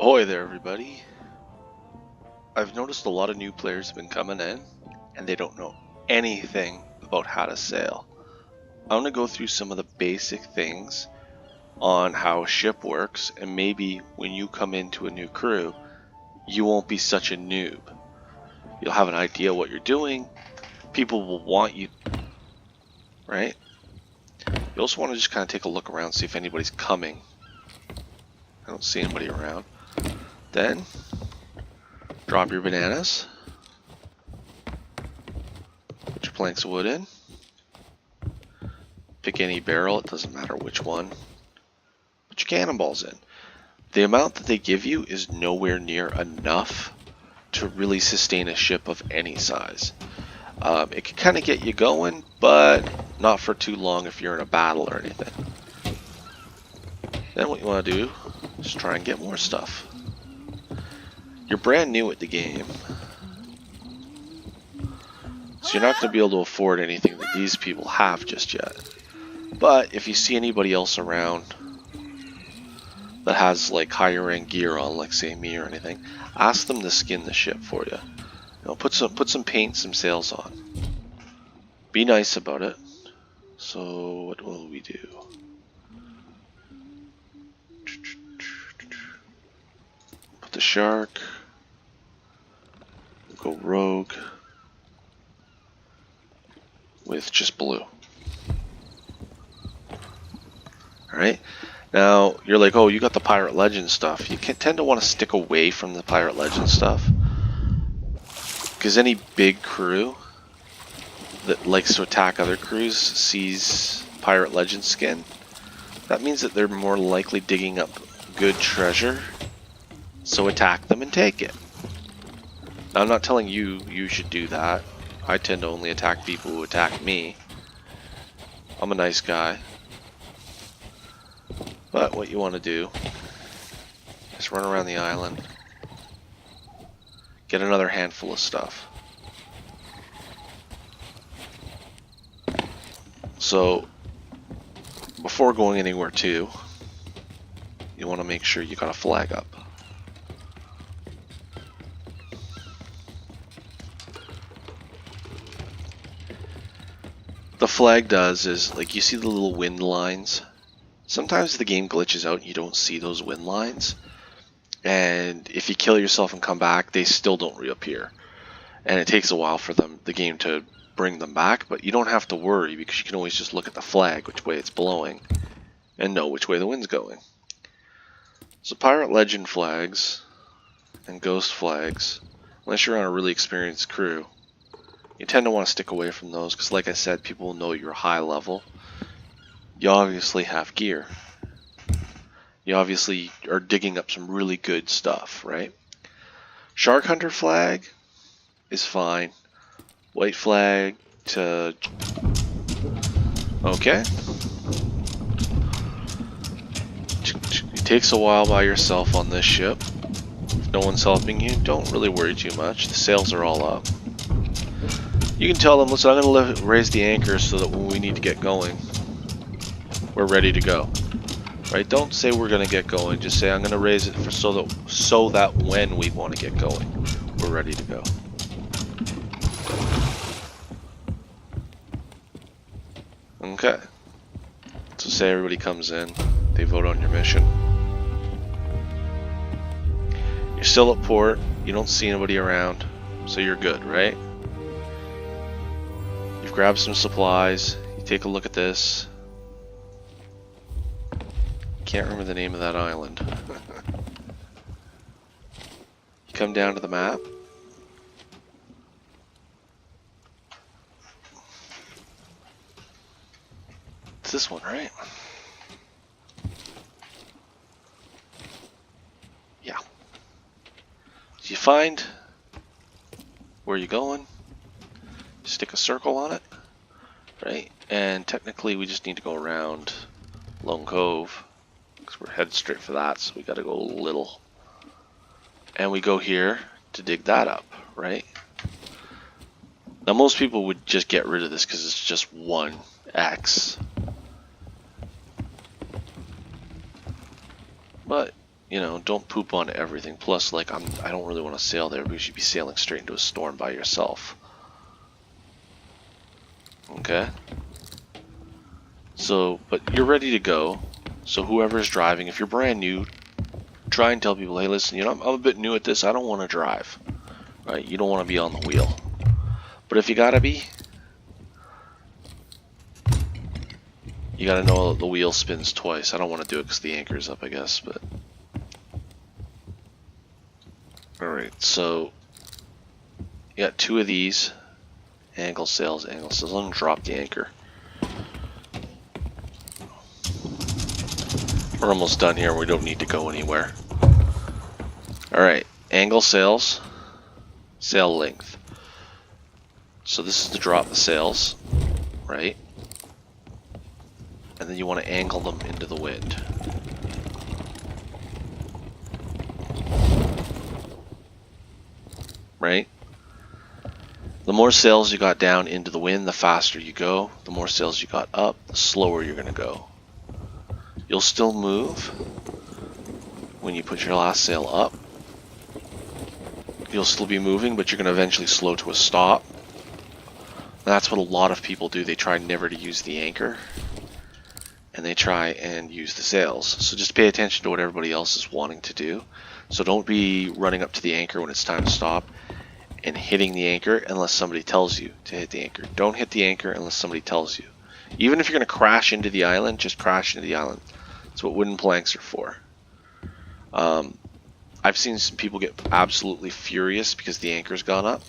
Ahoy there, everybody. I've noticed a lot of new players have been coming in, and they don't know anything about how to sail. I'm going to go through some of the basic things on how a ship works, and maybe when you come into a new crew, you won't be such a noob. You'll have an idea what you're doing, people will want you, right? You also want to just kind of take a look around, see if anybody's coming. I don't see anybody around. Then drop your bananas. Put your planks of wood in. Pick any barrel, it doesn't matter which one. Put your cannonballs in. The amount that they give you is nowhere near enough to really sustain a ship of any size. It can kind of get you going, but not for too long if you're in a battle or anything. Then what you want to do is try and get more stuff. You're brand new at the game, so you're not going to be able to afford anything that these people have just yet. But if you see anybody else around that has like higher end gear on, like say me or anything, ask them to skin the ship for you. You know, put some paint, some sails on. Be nice about it. So what will we do? Put the shark. Go rogue with just blue. Alright, now you're like, oh, you got the Pirate Legend stuff. You can tend to want to stick away from the Pirate Legend stuff, because any big crew that likes to attack other crews sees Pirate Legend skin. That means that they're more likely digging up good treasure, so attack them and take it. Now, I'm not telling you you should do that. I tend to only attack people who attack me. I'm a nice guy. But what you want to do is run around the island, get another handful of stuff. So, before going anywhere too, you want to make sure you got a flag up. The flag does is, like, you see the little wind lines? Sometimes the game glitches out and you don't see those wind lines. And if you kill yourself and come back, they still don't reappear. And it takes a while for the game to bring them back, but you don't have to worry because you can always just look at the flag, which way it's blowing, and know which way the wind's going. So Pirate Legend flags and Ghost flags, unless you're on a really experienced crew, you tend to want to stick away from those because, like I said, people will know you're high level. You obviously have gear. You obviously are digging up some really good stuff, right? Shark Hunter flag is fine. White flag to... Okay. It takes a while by yourself on this ship. If no one's helping you, don't really worry too much. The sails are all up. You can tell them, listen, I'm going to raise the anchor so that when we need to get going, we're ready to go. Right? Don't say we're going to get going. Just say I'm going to raise it for so that when we want to get going, we're ready to go. Okay. So say everybody comes in, they vote on your mission. You're still at port, you don't see anybody around, so you're good, right? You've grabbed some supplies, you take a look at this. Can't remember the name of that island. You come down to the map. It's this one, right? Yeah. So you find where you're going, you stick a circle on it, right? And technically we just need to go around Lone Cove, because we're headed straight for that, so we gotta go a little. And we go here to dig that up, right? Now most people would just get rid of this because it's just one X. But you know, don't poop on everything. Plus, like, I don't really want to sail there because you'd be sailing straight into a storm by yourself. Okay? So, but you're ready to go. So whoever's driving, if you're brand new, try and tell people, hey, listen, you know, I'm a bit new at this. I don't want to drive. Right? You don't want to be on the wheel. But if you gotta be, you gotta know the wheel spins twice. I don't want to do it because the anchor's up, I guess, but... Alright, so... You got 2 of these. Angle sails, angle sails. Let them drop the anchor. We're almost done here. We don't need to go anywhere. Alright, angle sails. Sail length. So this is to drop the sails, right? And then you want to angle them into the wind. Right? The more sails you got down into the wind, the faster you go. The more sails you got up, the slower you're going to go. You'll still move when you put your last sail up. You'll still be moving, but you're going to eventually slow to a stop. That's what a lot of people do. They try never to use the anchor. And they try and use the sails. So just pay attention to what everybody else is wanting to do. So don't be running up to the anchor when it's time to stop and hitting the anchor unless somebody tells you to hit the anchor. Don't hit the anchor unless somebody tells you. Even if you're going to crash into the island, just crash into the island. That's what wooden planks are for. I've seen some people get absolutely furious because the anchor's gone up.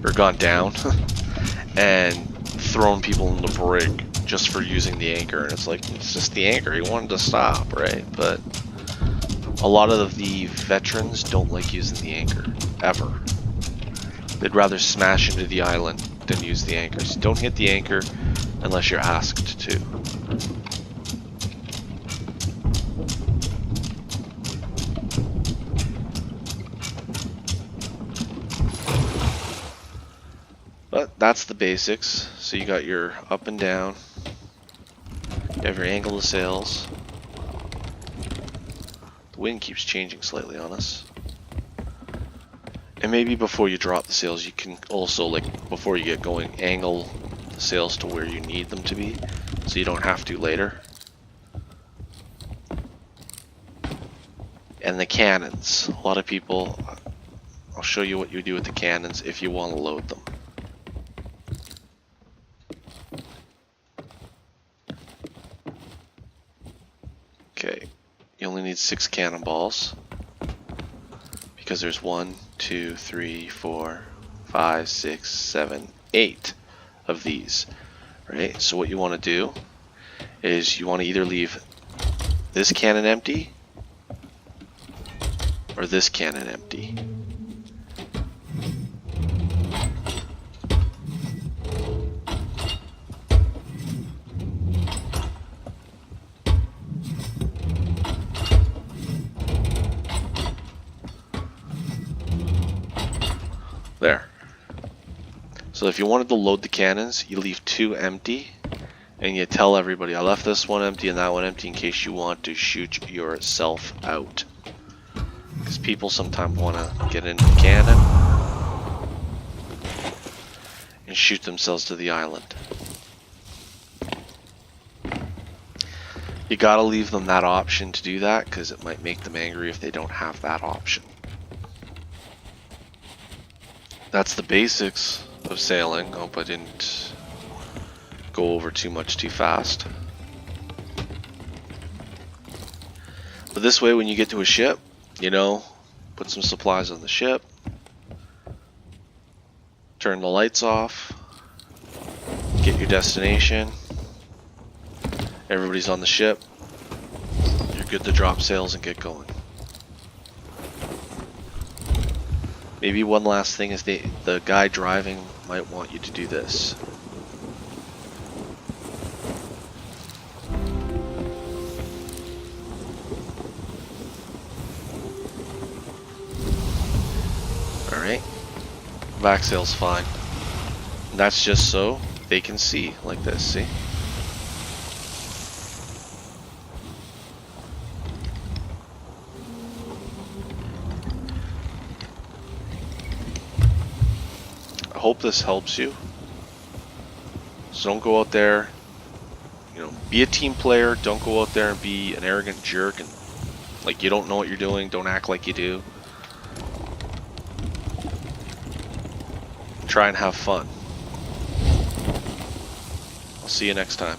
Or gone down. And thrown people in the brig just for using the anchor, and it's like, it's just the anchor, he wanted to stop, right? But a lot of the veterans don't like using the anchor, ever. They'd rather smash into the island than use the anchor. So don't hit the anchor unless you're asked to. But that's the basics. So you got your up and down. You have your angle of sails. The wind keeps changing slightly on us. And maybe before you drop the sails, you can also, like, before you get going, angle the sails to where you need them to be, so you don't have to later. And the cannons. A lot of people, I'll show you what you do with the cannons if you want to load them. Okay, you only need 6 cannonballs because there's 1, 2, 3, 4, 5, 6, 7, 8 of these, right? So what you want to do is you want to either leave this cannon empty or this cannon empty. There. So if you wanted to load the cannons, you leave 2 empty, and you tell everybody, I left this one empty and that one empty in case you want to shoot yourself out. Because people sometimes want to get into the cannon and shoot themselves to the island. You gotta leave them that option to do that, because it might make them angry if they don't have that option. That's the basics of sailing. Hope I didn't go over too much too fast. But this way, when you get to a ship, you know, put some supplies on the ship, turn the lights off, get your destination, everybody's on the ship, you're good to drop sails and get going. Maybe one last thing is the guy driving might want you to do this. Alright. Back sail's fine. And that's just so they can see like this, see? hope this helps you. So don't go out there, you know, be a team player. Don't go out there and be an arrogant jerk and like you don't know what you're doing. Don't act like you do. Try and have fun. I'll see you next time.